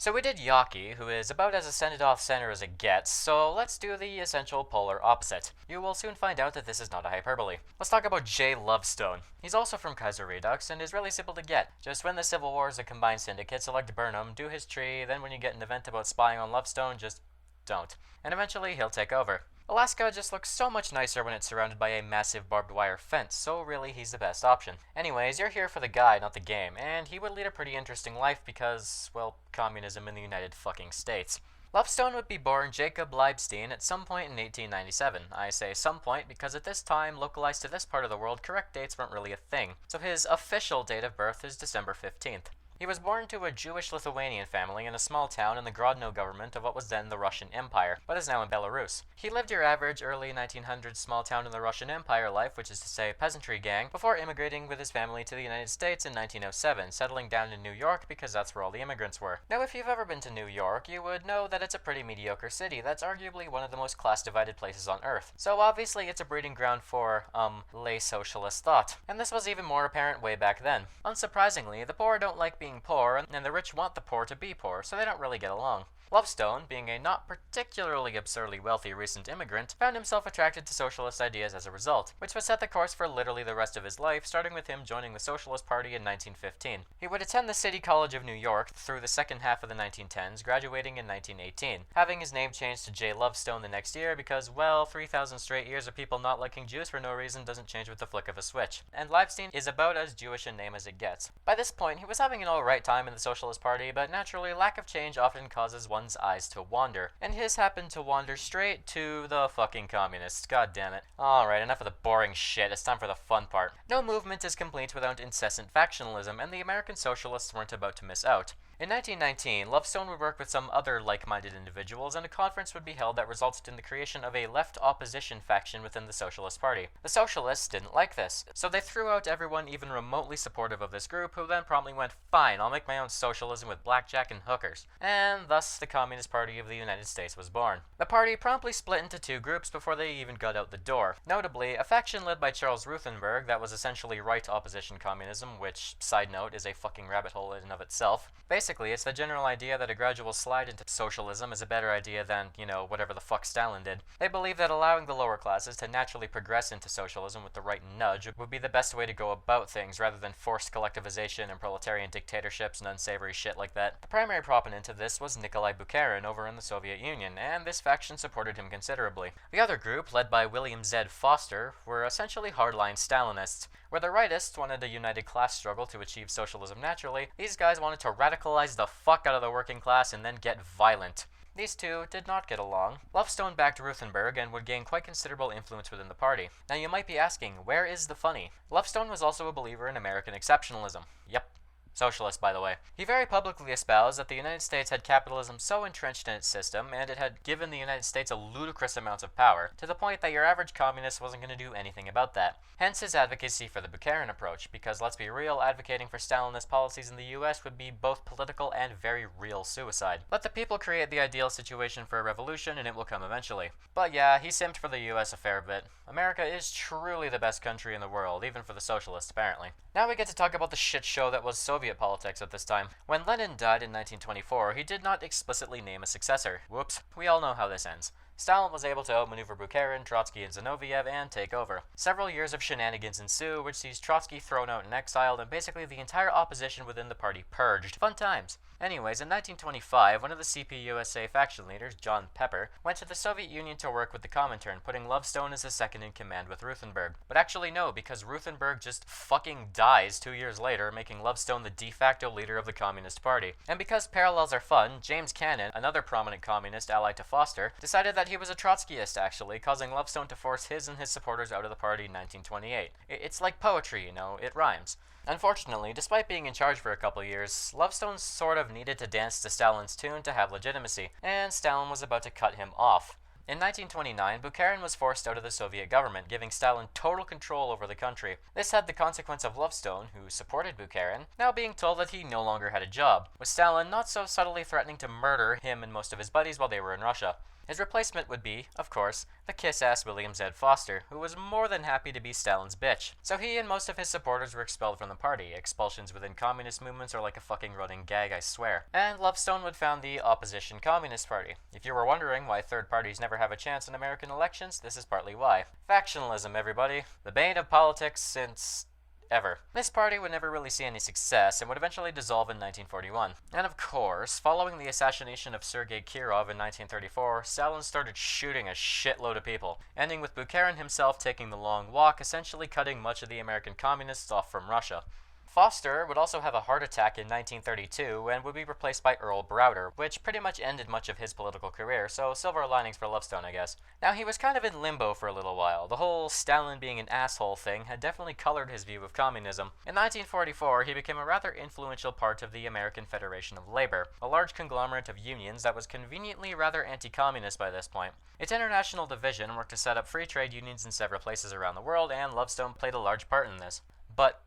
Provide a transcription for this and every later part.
So we did Yaki, who is about as ascended off center as it gets, so let's do the essential polar opposite. You will soon find out that this is not a hyperbole. Let's talk about Jay Lovestone. He's also from Kaiser Redux and is really simple to get. Just win the Civil War as a combined syndicate, select Burnham, do his tree, then when you get an event about spying on Lovestone, just don't. And eventually he'll take over. Alaska just looks so much nicer when it's surrounded by a massive barbed wire fence, so really he's the best option. Anyways, you're here for the guy, not the game, and he would lead a pretty interesting life because, well, communism in the United fucking States. Lovestone would be born Jacob Leibstein at some point in 1897. I say some point because at this time, localized to this part of the world, correct dates weren't really a thing, so his official date of birth is December 15th. He was born to a Jewish-Lithuanian family in a small town in the Grodno government of what was then the Russian Empire, but is now in Belarus. He lived your average early 1900s small town in the Russian Empire life, which is to say peasantry gang, before immigrating with his family to the United States in 1907, settling down in New York because that's where all the immigrants were. Now if you've ever been to New York, you would know that it's a pretty mediocre city that's arguably one of the most class-divided places on Earth. So obviously it's a breeding ground for, lay socialist thought. And this was even more apparent way back then. Unsurprisingly, the poor don't like being poor, and the rich want the poor to be poor, so they don't really get along. Lovestone, being a not particularly absurdly wealthy recent immigrant, found himself attracted to socialist ideas as a result, which would set the course for literally the rest of his life, starting with him joining the Socialist Party in 1915. He would attend the City College of New York through the second half of the 1910s, graduating in 1918, having his name changed to Jay Lovestone the next year because, well, 3,000 straight years of people not liking Jews for no reason doesn't change with the flick of a switch, and Leibstein is about as Jewish a name as it gets. By this point, he was having an alright time in the Socialist Party, but naturally, lack of change often causes one's eyes to wander, and his happened to wander straight to the fucking communists. God damn it. Alright, enough of the boring shit, it's time for the fun part. No movement is complete without incessant factionalism, and the American Socialists weren't about to miss out. In 1919, Lovestone would work with some other like-minded individuals, and a conference would be held that resulted in the creation of a left opposition faction within the Socialist Party. The Socialists didn't like this, so they threw out everyone even remotely supportive of this group, who then promptly went, "Fine, I'll make my own socialism with blackjack and hookers." And thus, the Communist Party of the United States was born. The party promptly split into two groups before they even got out the door. Notably, a faction led by Charles Ruthenberg that was essentially right opposition communism, which, side note, is a fucking rabbit hole in and of itself. Basically, it's the general idea that a gradual slide into socialism is a better idea than, whatever the fuck Stalin did. They believe that allowing the lower classes to naturally progress into socialism with the right nudge would be the best way to go about things, rather than forced collectivization and proletarian dictatorships and unsavory shit like that. The primary proponent of this was Nikolai Bukharin over in the Soviet Union, and this faction supported him considerably. The other group, led by William Z. Foster, were essentially hardline Stalinists. Where the rightists wanted a united class struggle to achieve socialism naturally, these guys wanted to radicalize the fuck out of the working class and then get violent. These two did not get along. Lovestone backed Ruthenberg and would gain quite considerable influence within the party. Now you might be asking, where is the funny? Lovestone was also a believer in American exceptionalism. Yep. Socialist, by the way. He very publicly espoused that the United States had capitalism so entrenched in its system, and it had given the United States a ludicrous amount of power, to the point that your average communist wasn't going to do anything about that. Hence his advocacy for the Bukharin approach, because let's be real, advocating for Stalinist policies in the US would be both political and very real suicide. Let the people create the ideal situation for a revolution, and it will come eventually. But yeah, he simped for the US a fair bit. America is truly the best country in the world, even for the socialists, apparently. Now we get to talk about the shit show that was Soviet politics at this time. When Lenin died in 1924, he did not explicitly name a successor. Whoops. We all know how this ends. Stalin was able to outmaneuver Bukharin, Trotsky, and Zinoviev and take over. Several years of shenanigans ensue, which sees Trotsky thrown out and exiled, and basically the entire opposition within the party purged. Fun times. Anyways, in 1925, one of the CPUSA faction leaders, John Pepper, went to the Soviet Union to work with the Comintern, putting Lovestone as his second-in-command with Ruthenberg. But actually no, because Ruthenberg just fucking dies 2 years later, making Lovestone the de facto leader of the Communist Party. And because parallels are fun, James Cannon, another prominent communist allied to Foster, decided that he was a Trotskyist, actually, causing Lovestone to force his and his supporters out of the party in 1928. It's like poetry, it rhymes. Unfortunately, despite being in charge for a couple years, Lovestone sort of needed to dance to Stalin's tune to have legitimacy, and Stalin was about to cut him off. In 1929, Bukharin was forced out of the Soviet government, giving Stalin total control over the country. This had the consequence of Lovestone, who supported Bukharin, now being told that he no longer had a job, with Stalin not so subtly threatening to murder him and most of his buddies while they were in Russia. His replacement would be, of course, the kiss-ass William Z. Foster, who was more than happy to be Stalin's bitch. So he and most of his supporters were expelled from the party. Expulsions within communist movements are like a fucking running gag, I swear. And Lovestone would found the Opposition Communist Party. If you were wondering why third parties never have a chance in American elections, this is partly why. Factionalism, everybody. The bane of politics since ever. This party would never really see any success and would eventually dissolve in 1941. And of course, following the assassination of Sergei Kirov in 1934, Stalin started shooting a shitload of people, ending with Bukharin himself taking the long walk, essentially cutting much of the American communists off from Russia. Foster would also have a heart attack in 1932 and would be replaced by Earl Browder, which pretty much ended much of his political career, so silver linings for Lovestone, I guess. Now, he was kind of in limbo for a little while. The whole Stalin being an asshole thing had definitely colored his view of communism. In 1944, he became a rather influential part of the American Federation of Labor, a large conglomerate of unions that was conveniently rather anti-communist by this point. Its international division worked to set up free trade unions in several places around the world, and Lovestone played a large part in this. But,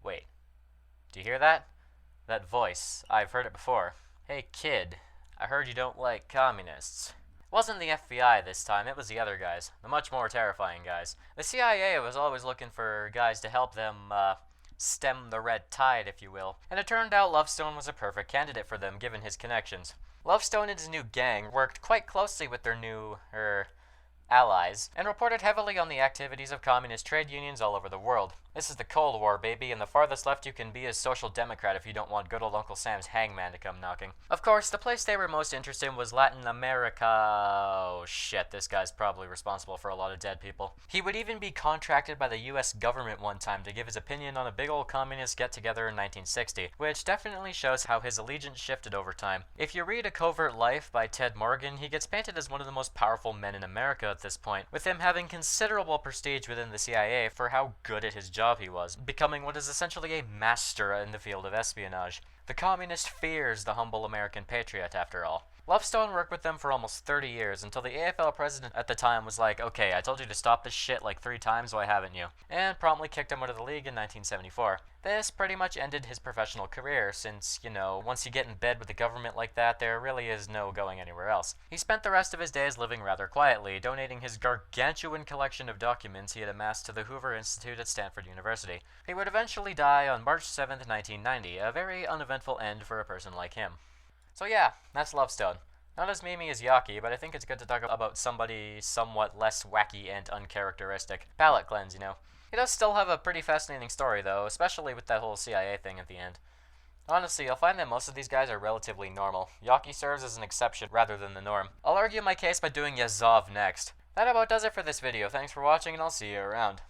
wait. Do you hear that? That voice. I've heard it before. Hey kid, I heard you don't like communists. It wasn't the FBI this time, it was the other guys. The much more terrifying guys. The CIA was always looking for guys to help them, stem the red tide, if you will. And it turned out Lovestone was a perfect candidate for them, given his connections. Lovestone and his new gang worked quite closely with their new, allies, and reported heavily on the activities of communist trade unions all over the world. This is the Cold War, baby, and the farthest left you can be is Social Democrat if you don't want good old Uncle Sam's hangman to come knocking. Of course, the place they were most interested in was Latin America. Oh shit, this guy's probably responsible for a lot of dead people. He would even be contracted by the US government one time to give his opinion on a big old communist get-together in 1960, which definitely shows how his allegiance shifted over time. If you read A Covert Life by Ted Morgan, he gets painted as one of the most powerful men in America at this point, with him having considerable prestige within the CIA for how good at his job he was, becoming what is essentially a master in the field of espionage. The communist fears the humble American patriot, after all. Lovestone worked with them for almost 30 years, until the AFL president at the time was like, okay, I told you to stop this shit like 3 times, why haven't you? And promptly kicked him out of the league in 1974. This pretty much ended his professional career, since, you know, once you get in bed with the government like that, there really is no going anywhere else. He spent the rest of his days living rather quietly, donating his gargantuan collection of documents he had amassed to the Hoover Institute at Stanford University. He would eventually die on March 7th, 1990, a very uneventful end for a person like him. So yeah, that's Lovestone. Not as memey as Yaki, but I think it's good to talk about somebody somewhat less wacky and uncharacteristic. Palate cleanse, you know. He does still have a pretty fascinating story, though, especially with that whole CIA thing at the end. Honestly, you'll find that most of these guys are relatively normal. Yaki serves as an exception rather than the norm. I'll argue my case by doing Yazov next. That about does it for this video. Thanks for watching, and I'll see you around.